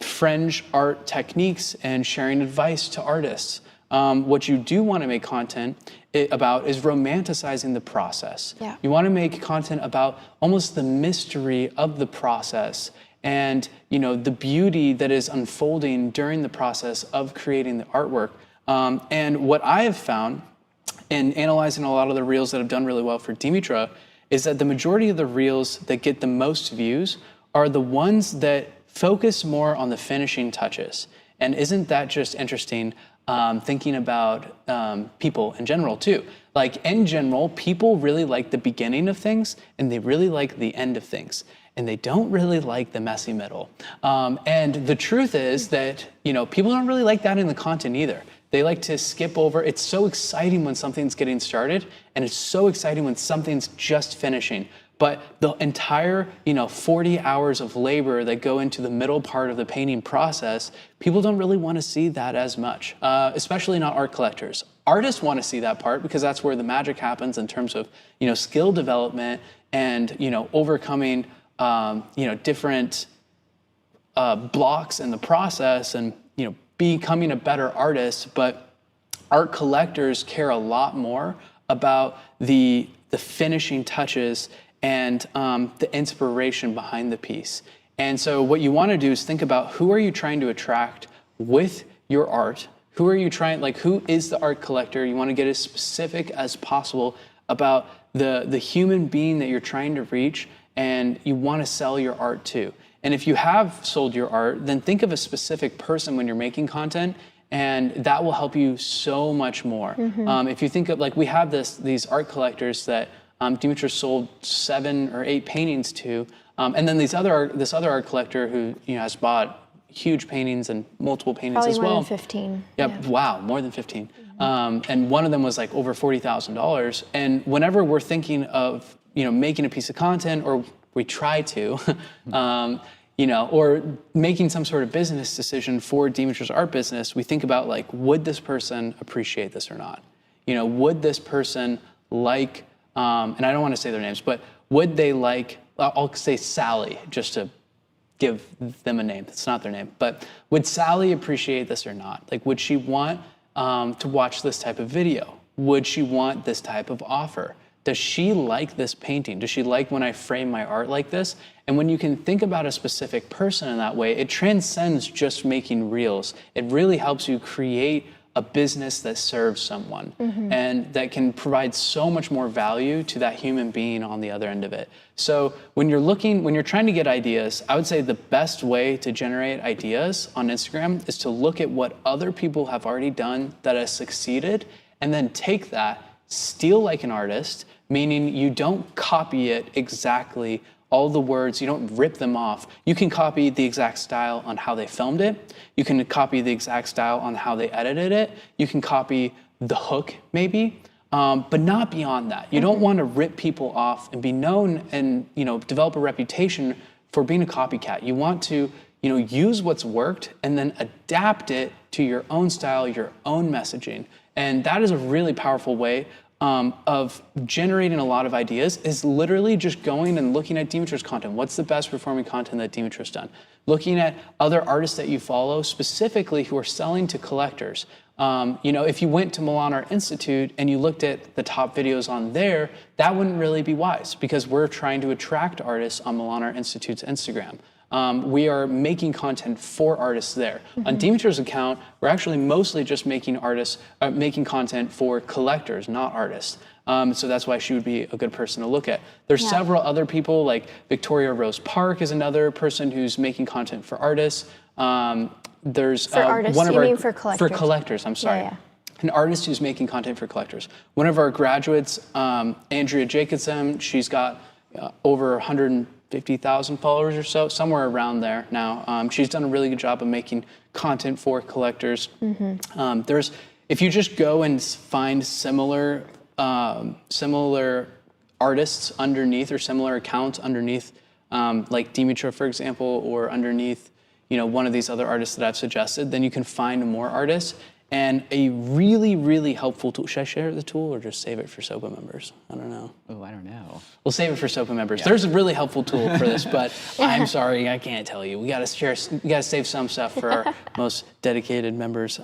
[SPEAKER 1] fringe art techniques and sharing advice to artists. What you do want to make content about is romanticizing the process.
[SPEAKER 2] Yeah.
[SPEAKER 1] You want to make content about almost the mystery of the process and the beauty that is unfolding during the process of creating the artwork. And what I have found in analyzing a lot of the reels that have done really well for Dimitra is that the majority of the reels that get the most views are the ones that focus more on the finishing touches. And isn't that just interesting? Thinking about people in general too. Like in general, people really like the beginning of things and they really like the end of things. And they don't really like the messy middle. And the truth is that, people don't really like that in the content either. They like to skip over. It's so exciting when something's getting started, and it's so exciting when something's just finishing. But the entire, 40 hours of labor that go into the middle part of the painting process, people don't really want to see that as much, especially not art collectors. Artists want to see that part because that's where the magic happens in terms of, skill development and, overcoming, different blocks in the process and, becoming a better artist. But art collectors care a lot more about the finishing touches and the inspiration behind the piece. And so what you want to do is think about who are you trying to attract with your art? Who are you who is the art collector? You want to get as specific as possible about the human being that you're trying to reach, and you want to sell your art to. And if you have sold your art, then think of a specific person when you're making content, and that will help you so much more. If you think of, we have these art collectors that Dimitra sold 7 or 8 paintings to, and then this other art collector who has bought huge paintings and multiple paintings
[SPEAKER 2] Probably
[SPEAKER 1] as well.
[SPEAKER 2] More than 15.
[SPEAKER 1] Yeah, wow, more than 15. And one of them was over $40,000. And whenever we're thinking of making a piece of content, or we try to, or making some sort of business decision for Dimitra's art business, we think about would this person appreciate this or not? Would this person like, and I don't want to say their names, but would they like, I'll say Sally, just to give them a name. It's not their name, but would Sally appreciate this or not? Would she want to watch this type of video? Would she want this type of offer? Does she like this painting? Does she like when I frame my art like this? And when you can think about a specific person in that way, it transcends just making reels. It really helps you create a business that serves someone and that can provide so much more value to that human being on the other end of it. So when you're trying to get ideas, I would say the best way to generate ideas on Instagram is to look at what other people have already done that has succeeded, and then take that, steal like an artist, meaning you don't copy it exactly, all the words, you don't rip them off. You can copy the exact style on how they filmed it. You can copy the exact style on how they edited it. You can copy the hook maybe, but not beyond that. You don't want to rip people off and be known and develop a reputation for being a copycat. You want to use what's worked and then adapt it to your own style, your own messaging. And that is a really powerful way of generating a lot of ideas, is literally just going and looking at Dimitra's content. What's the best performing content that Dimitra's done? Looking at other artists that you follow, specifically who are selling to collectors. If you went to Milan Art Institute and you looked at the top videos on there, that wouldn't really be wise, because we're trying to attract artists on Milan Art Institute's Instagram. We are making content for artists there. On Dimitra's account, we're actually mostly just making content for collectors, not artists. So that's why she would be a good person to look at. There's several other people, like Victoria Rose Park is another person who's making content for artists. There's
[SPEAKER 2] for artists,
[SPEAKER 1] one of
[SPEAKER 2] you
[SPEAKER 1] our,
[SPEAKER 2] mean for collectors?
[SPEAKER 1] For collectors, I'm sorry.
[SPEAKER 2] Yeah.
[SPEAKER 1] An artist who's making content for collectors. One of our graduates, Andrea Jacobson, she's got over 50,000 followers or so, somewhere around there now. She's done a really good job of making content for collectors. If you just go and find similar artists underneath or similar accounts underneath, like Dimitra, for example, or underneath, one of these other artists that I've suggested, then you can find more artists. And a really, really helpful tool. Should I share the tool or just save it for SOPA members? I don't know.
[SPEAKER 3] Oh, I don't know.
[SPEAKER 1] We'll save it for SOPA members.
[SPEAKER 3] Yeah.
[SPEAKER 1] There's a really helpful tool for this, but I'm sorry, I can't tell you. We gotta save some stuff for our most dedicated members.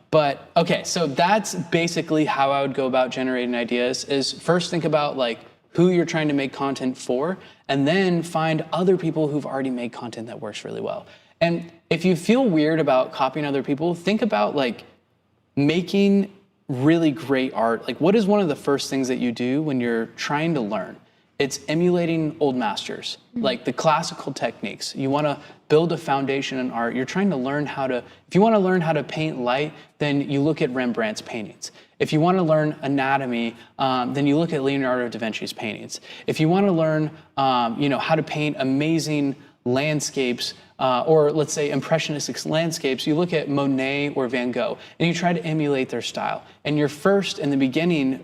[SPEAKER 1] But okay, so that's basically how I would go about generating ideas. Is first think about like who you're trying to make content for, and then find other people who've already made content that works really well. And if you feel weird about copying other people, think about like making really great art. Like, what is one of the first things that you do when you're trying to learn? It's emulating old masters, like the classical techniques. You want to build a foundation in art. You're trying to learn if you want to learn how to paint light, then you look at Rembrandt's paintings. If you want to learn anatomy, then you look at Leonardo da Vinci's paintings. If you want to learn, how to paint amazing landscapes, or let's say impressionistic landscapes, you look at Monet or Van Gogh, and you try to emulate their style. And you're first, in the beginning,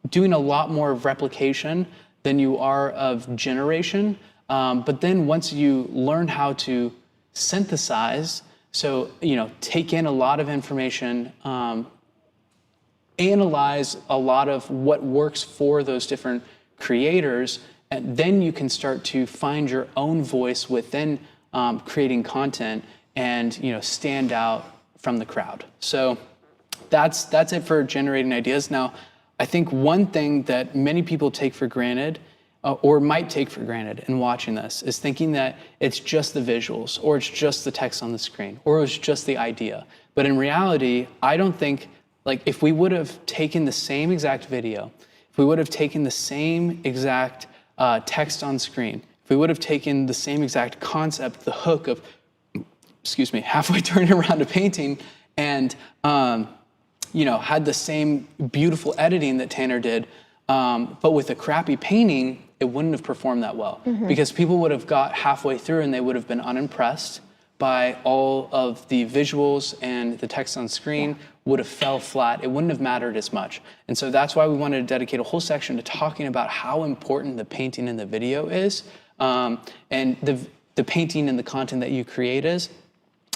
[SPEAKER 1] doing a lot more of replication than you are of generation. But then once you learn how to synthesize, so, take in a lot of information, analyze a lot of what works for those different creators, and then you can start to find your own voice within creating content and stand out from the crowd. So that's it for generating ideas. Now, I think one thing that many people take for granted or might take for granted in watching this is thinking that it's just the visuals or it's just the text on the screen or it's just the idea. But in reality, I don't think, like, if we would have taken the same exact video, if we would have taken the same exact text on screen, if we would have taken the same exact concept, the hook of, halfway turning around a painting and, had the same beautiful editing that Tanner did, but with a crappy painting, it wouldn't have performed that well because people would have got halfway through and they would have been unimpressed by all of the visuals, and the text on screen would have fell flat. It wouldn't have mattered as much. And so that's why we wanted to dedicate a whole section to talking about how important the painting and the video is, and the painting and the content that you create is,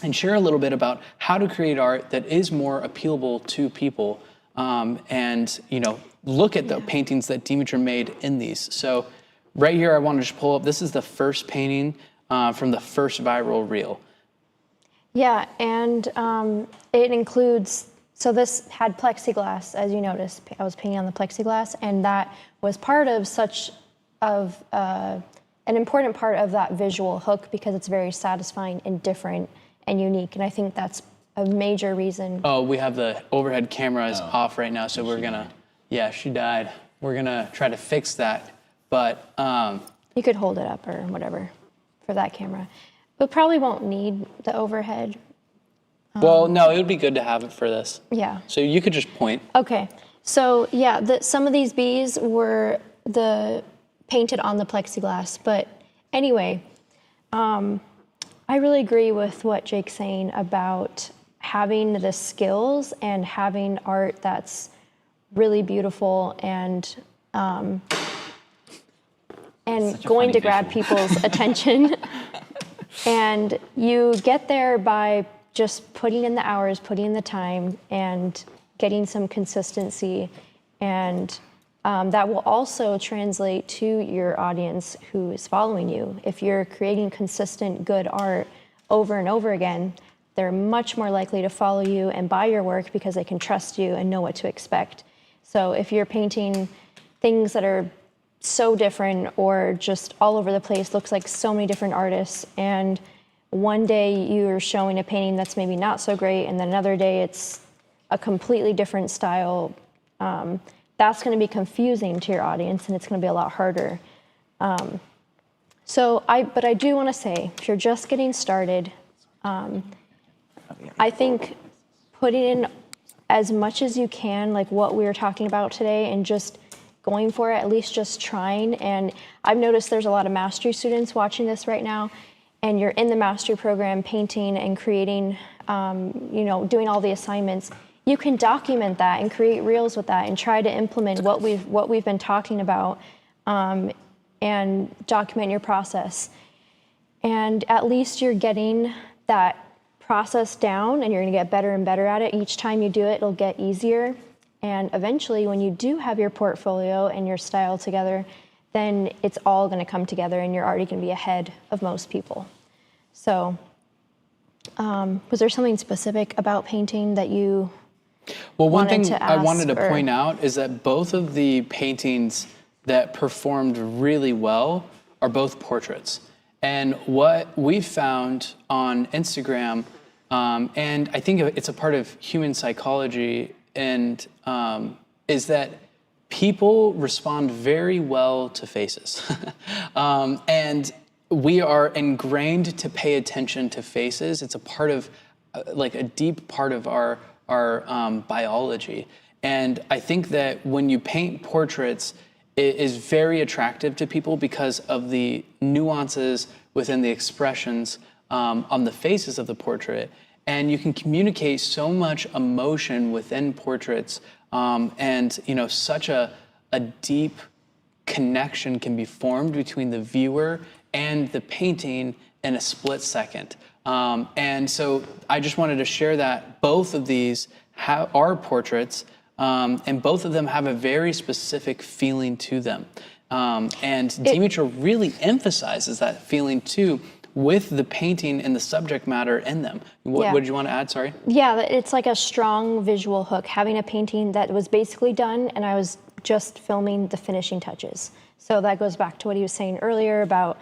[SPEAKER 1] and share a little bit about how to create art that is more appealable to people, and look at the paintings that Dimitra made in these. So right here, I want to just pull up, this is the first painting from the first viral reel.
[SPEAKER 2] Yeah, and it includes, so this had plexiglass, as you noticed. I was painting on the plexiglass, and that was part of an important part of that visual hook because it's very satisfying and different and unique. And I think that's a major reason. Oh,
[SPEAKER 1] we have the overhead camera is off right now, so we're gonna, she died. We're gonna try to fix that, but.
[SPEAKER 2] You could hold it up or whatever for that camera. We probably won't need the overhead.
[SPEAKER 1] Well, no, it would be good to have it for this.
[SPEAKER 2] Yeah.
[SPEAKER 1] So you could just point.
[SPEAKER 2] Okay. So yeah, some of these bees were painted on the plexiglass. But anyway, I really agree with what Jake's saying about having the skills and having art that's really beautiful and going to grab people's attention. And you get there by just putting in the hours, putting in the time, and getting some consistency. And that will also translate to your audience who is following you. If you're creating consistent, good art over and over again, they're much more likely to follow you and buy your work because they can trust you and know what to expect. So if you're painting things that are so different or just all over the place, looks like so many different artists, and one day you're showing a painting that's maybe not so great, and then another day it's a completely different style, that's going to be confusing to your audience, and it's going to be a lot harder. But I do want to say, if you're just getting started, I think putting in as much as you can, like what we were talking about today, and just going for it, at least just trying. And I've noticed there's a lot of mastery students watching this right now, and you're in the mastery program painting and creating, doing all the assignments. You can document that and create reels with that and try to implement what we've been talking about, and document your process. And at least you're getting that process down, and you're going to get better and better at it. Each time you do it, it'll get easier. And eventually, when you do have your portfolio and your style together, then it's all going to come together, and you're already going to be ahead of most people. So, was there something specific about painting that you
[SPEAKER 1] Well, one
[SPEAKER 2] wanted
[SPEAKER 1] thing
[SPEAKER 2] to
[SPEAKER 1] I
[SPEAKER 2] ask,
[SPEAKER 1] wanted to
[SPEAKER 2] or-
[SPEAKER 1] point out is that both of the paintings that performed really well are both portraits. And what we found on Instagram, and I think it's a part of human psychology, and is that people respond very well to faces. And we are ingrained to pay attention to faces. It's a part of, like a deep part of our biology. And I think that when you paint portraits, it is very attractive to people because of the nuances within the expressions on the faces of the portrait. And you can communicate so much emotion within portraits, and such a deep connection can be formed between the viewer and the painting in a split second. And so I just wanted to share that both of these are portraits, and both of them have a very specific feeling to them. And Dimitra really emphasizes that feeling too, with the painting and the subject matter in them. What did you want to add? Sorry.
[SPEAKER 2] Yeah, it's like a strong visual hook, having a painting that was basically done and I was just filming the finishing touches. So that goes back to what he was saying earlier about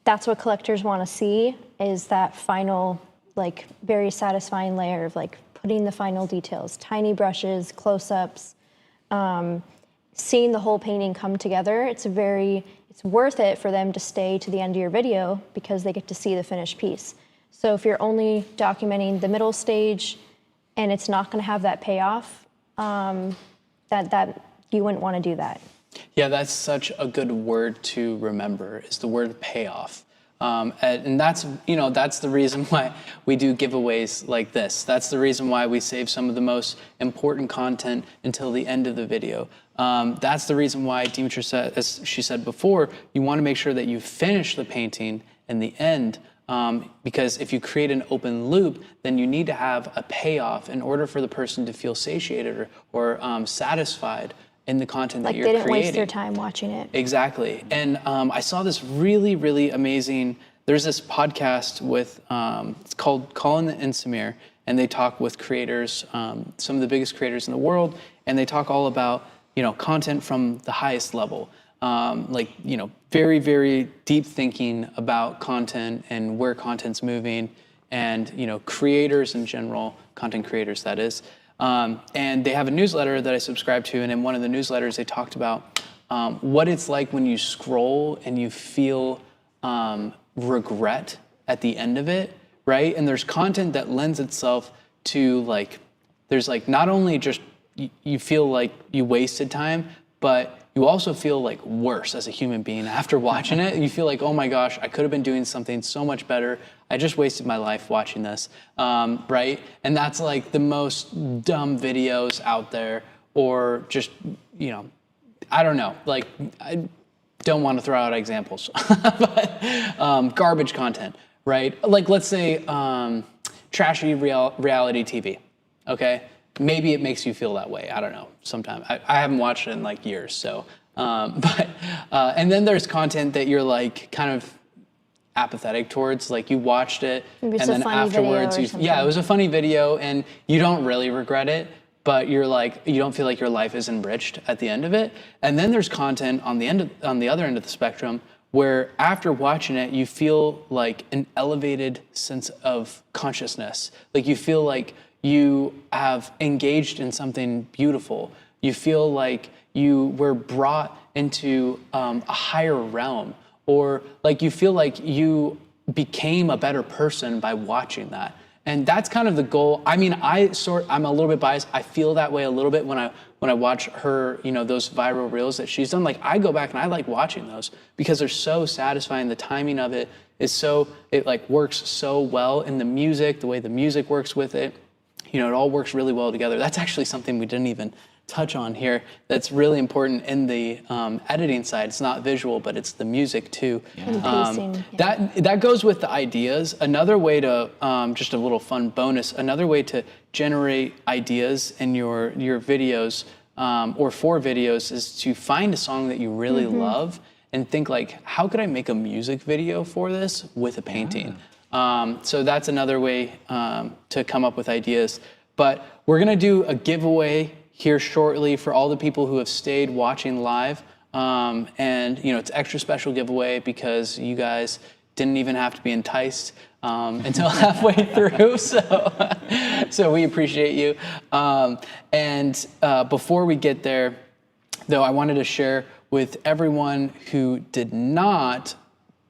[SPEAKER 2] that's what collectors want to see, is that final, like, very satisfying layer of like putting the final details, tiny brushes, close-ups, seeing the whole painting come together. It's worth it for them to stay to the end of your video because they get to see the finished piece. So if you're only documenting the middle stage and it's not going to have that payoff, that you wouldn't want to do that.
[SPEAKER 1] Yeah, that's such a good word to remember, is the word payoff. And that's the reason why we do giveaways like this. That's the reason why we save some of the most important content until the end of the video. That's the reason why Dimitra said, as she said before, you want to make sure that you finish the painting in the end, because if you create an open loop, then you need to have a payoff in order for the person to feel satiated or satisfied in the content that you're creating.
[SPEAKER 2] Like, didn't waste their time watching it.
[SPEAKER 1] Exactly. And I saw this really, really amazing, there's this podcast with, it's called Colin and Samir, and they talk with creators, some of the biggest creators in the world, and they talk all about, content from the highest level. Very, very deep thinking about content and where content's moving, and, creators in general, content creators, that is. And they have a newsletter that I subscribe to, and in one of the newsletters they talked about what it's like when you scroll and you feel regret at the end of it, right? And there's content that lends itself to there's not only just you feel like you wasted time, but you also feel worse as a human being after watching it. You feel like, oh my gosh, I could have been doing something so much better. I just wasted my life watching this, right? And that's the most dumb videos out there, or just, I don't know. I don't want to throw out examples, but garbage content, right? Let's say trashy reality TV, okay? Maybe it makes you feel that way. I don't know. Sometimes I haven't watched it in years. So, and then there's content that you're kind of apathetic towards. You watched it, and then afterwards, it was a funny video, and you don't really regret it, but you're you don't feel like your life is enriched at the end of it. And then there's content on the other end of the spectrum where after watching it, you feel an elevated sense of consciousness. You feel like you have engaged in something beautiful. You feel like you were brought into a higher realm, or you feel like you became a better person by watching that. And that's kind of the goal. I mean, I'm a little bit biased. I feel that way a little bit when I watch her, those viral reels that she's done. Like, I go back and I like watching those because they're so satisfying. The timing of it is it like works so well in the music, the way the music works with it. It all works really well together. That's actually something we didn't even touch on here that's really important in the editing side. It's not visual, but it's the music too.
[SPEAKER 2] And pacing.
[SPEAKER 1] That goes with the ideas. Another way to, just a little fun bonus, another way to generate ideas in your videos or for videos is to find a song that you really love and think like, how could I make a music video for this with a painting? So that's another way to come up with ideas. But we're gonna do a giveaway here shortly for all the people who have stayed watching live. And it's extra special giveaway because you guys didn't even have to be enticed until halfway through. So we appreciate you. And before we get there, though, I wanted to share with everyone who did not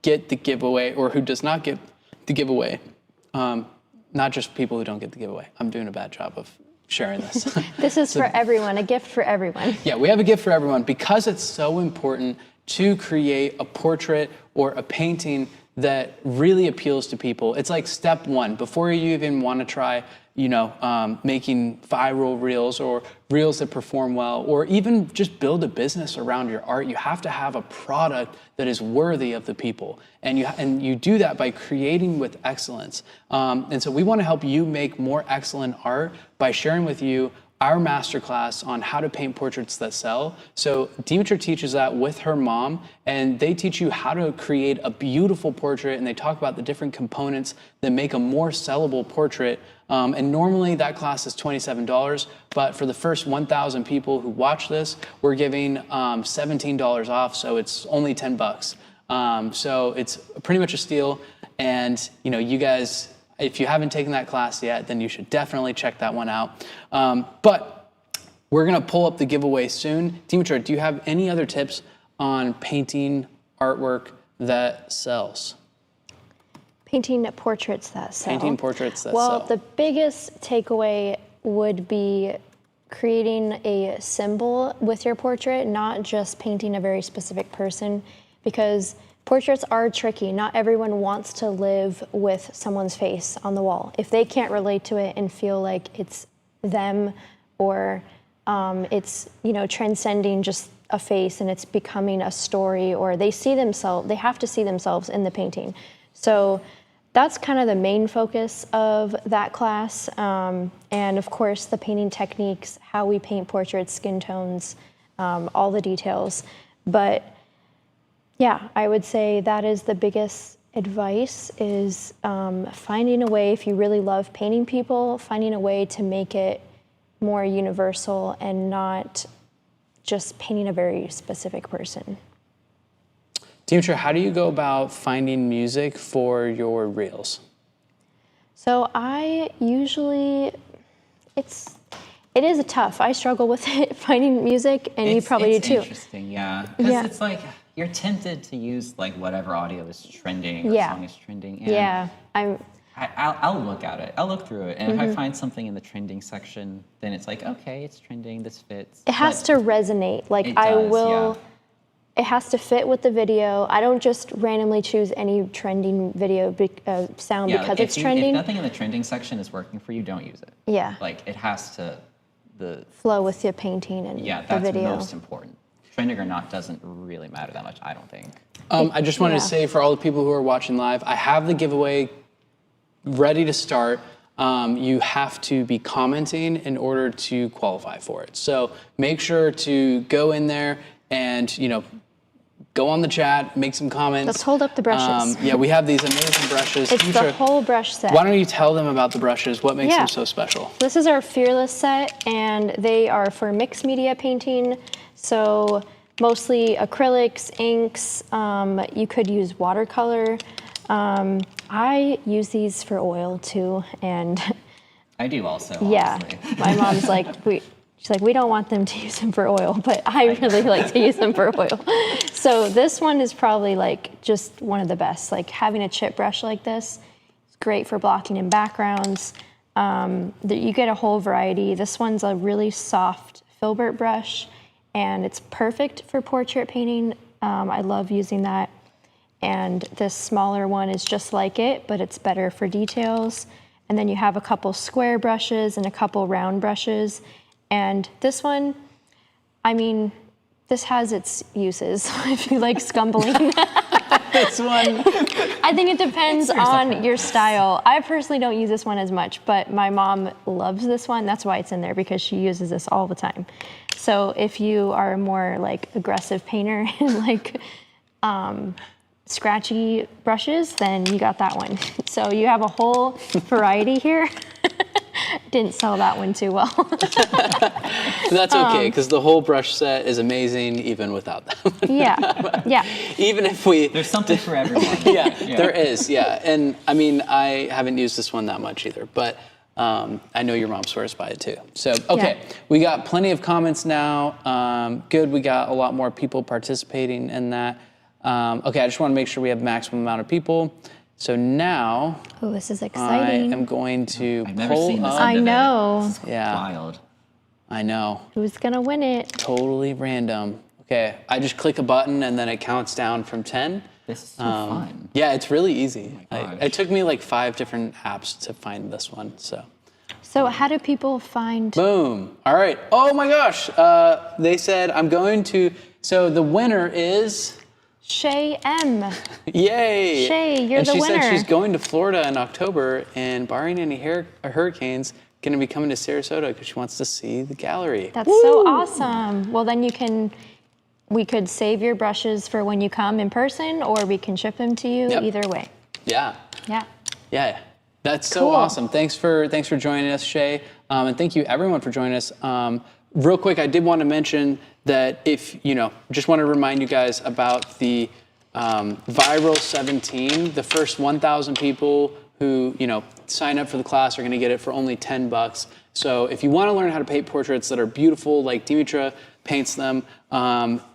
[SPEAKER 1] get the giveaway or who does not get the giveaway, not just people who don't get the giveaway. I'm doing a bad job of sharing this.
[SPEAKER 2] This is for everyone, a gift for everyone.
[SPEAKER 1] Yeah, we have a gift for everyone because it's so important to create a portrait or a painting that really appeals to people. It's like step one before you even want to try, making viral reels or reels that perform well, or even just build a business around your art. You have to have a product that is worthy of the people, and you do that by creating with excellence. And so we want to help you make more excellent art by sharing with you our masterclass on how to paint portraits that sell. So Dimitra teaches that with her mom, and they teach you how to create a beautiful portrait, and they talk about the different components that make a more sellable portrait. And normally that class is $27, but for the first 1,000 people who watch this, we're giving $17 off, so it's only $10. So it's pretty much a steal, and you guys, if you haven't taken that class yet, then you should definitely check that one out. But we're gonna pull up the giveaway soon. Dimitra, do you have any other tips on painting artwork that sells?
[SPEAKER 2] Painting portraits that sell.
[SPEAKER 1] Painting portraits that sell.
[SPEAKER 2] Well, the biggest takeaway would be creating a symbol with your portrait, not just painting a very specific person, because portraits are tricky. Not everyone wants to live with someone's face on the wall. If they can't relate to it and feel like it's them, or it's transcending just a face and it's becoming a story, or they have to see themselves in the painting. So that's kind of the main focus of that class. And of course, the painting techniques, how we paint portraits, skin tones, all the details. But yeah, I would say that is the biggest advice is finding a way, if you really love painting people, finding a way to make it more universal and not just painting a very specific person.
[SPEAKER 1] Dimitra, how do you go about finding music for your reels?
[SPEAKER 2] So I usually, it is tough. I struggle with it, finding music, and you probably do too.
[SPEAKER 3] It's interesting, yeah. Because it's like, you're tempted to use like whatever audio is trending or song is trending. And I'll look at it. I'll look through it. And if I find something in the trending section, then it's like, okay, it's trending, this fits.
[SPEAKER 2] It has to resonate. Like it has to fit with the video. I don't just randomly choose any trending video sound because it's trending.
[SPEAKER 3] If nothing in the trending section is working for you, don't use it.
[SPEAKER 2] Yeah.
[SPEAKER 3] Like it has to
[SPEAKER 2] flow with your painting and the video.
[SPEAKER 3] That's most important. Trending or not doesn't really matter that much, I don't think.
[SPEAKER 1] I just wanted to say for all the people who are watching live, I have the giveaway ready to start. You have to be commenting in order to qualify for it. So make sure to go in there and, go on the chat, make some comments.
[SPEAKER 2] Let's hold up the brushes.
[SPEAKER 1] We have these amazing brushes.
[SPEAKER 2] It's the whole brush set.
[SPEAKER 1] Why don't you tell them about the brushes? What makes them so special?
[SPEAKER 2] This is our Fearless set, and they are for mixed media painting. So mostly acrylics, inks. You could use watercolor. I use these for oil too, and
[SPEAKER 3] I do also.
[SPEAKER 2] Yeah, my mom's like, she's like, we don't want them to use them for oil, but I really like to use them for oil. So this one is probably like just one of the best. Like having a chip brush like this, it's great for blocking in backgrounds. You get a whole variety. This one's a really soft filbert brush, and it's perfect for portrait painting. I love using that. And this smaller one is just like it, but it's better for details. And then you have a couple square brushes and a couple round brushes. And this one, I mean, this has its uses if you like scumbling.
[SPEAKER 1] This one.
[SPEAKER 2] I think it depends on your style. I personally don't use this one as much, but my mom loves this one. That's why it's in there, because she uses this all the time. So if you are a more like aggressive painter and like scratchy brushes, then you got that one. So you have a whole variety here. Didn't sell that one too well.
[SPEAKER 1] That's okay, because the whole brush set is amazing even without that one.
[SPEAKER 2] Yeah.
[SPEAKER 1] Even if
[SPEAKER 3] There's something for everyone.
[SPEAKER 1] yeah, there is, yeah. And I mean, I haven't used this one that much either, but I know your mom swears by it too. So, okay, we got plenty of comments now. Good, we got a lot more people participating in that. Okay, I just want to make sure we have maximum amount of people. So now,
[SPEAKER 2] Oh, this is exciting.
[SPEAKER 1] I am going to
[SPEAKER 3] I've never
[SPEAKER 1] pull
[SPEAKER 3] seen this
[SPEAKER 1] up.
[SPEAKER 2] I know.
[SPEAKER 3] This is wild.
[SPEAKER 1] I know.
[SPEAKER 2] Who's gonna win it?
[SPEAKER 1] Totally random. Okay, I just click a button and then it counts down from 10.
[SPEAKER 3] This is so fun.
[SPEAKER 1] Yeah, it's really easy.
[SPEAKER 3] Oh my gosh.
[SPEAKER 1] It took me like 5 different apps to find this one, so.
[SPEAKER 2] So how do people find?
[SPEAKER 1] Boom. All right. Oh my gosh. They said I'm going to, so the winner is,
[SPEAKER 2] Shay M.
[SPEAKER 1] yay.
[SPEAKER 2] Shay, you're
[SPEAKER 1] and
[SPEAKER 2] the
[SPEAKER 1] she
[SPEAKER 2] winner.
[SPEAKER 1] said she's going to Florida in October and barring any hurricanes, going to be coming to Sarasota because she wants to see the gallery.
[SPEAKER 2] That's so awesome. Well, then we could save your brushes for when you come in person, or we can ship them to you.
[SPEAKER 1] Yep.
[SPEAKER 2] Either way.
[SPEAKER 1] Yeah.
[SPEAKER 2] Yeah.
[SPEAKER 1] Yeah. That's so
[SPEAKER 2] Cool.
[SPEAKER 1] awesome. Thanks for joining us, Shay. And thank you everyone for joining us. Real quick, I did want to mention that if, just want to remind you guys about the Viral 17, the first 1,000 people who, sign up for the class are going to get it for only $10. So if you want to learn how to paint portraits that are beautiful, like Dimitra paints them,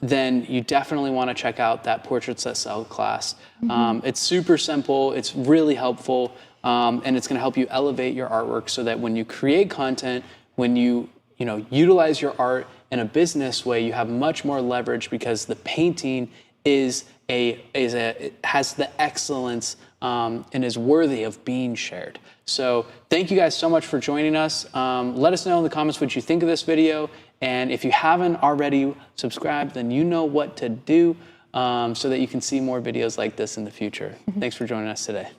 [SPEAKER 1] then you definitely want to check out that Portraits That Sell class. It's super simple. It's really helpful. And it's going to help you elevate your artwork so that when you create content, when you utilize your art in a business way, you have much more leverage because the painting has the excellence and is worthy of being shared. So thank you guys so much for joining us. Let us know in the comments what you think of this video. And if you haven't already subscribed, then you know what to do so that you can see more videos like this in the future. Thanks for joining us today.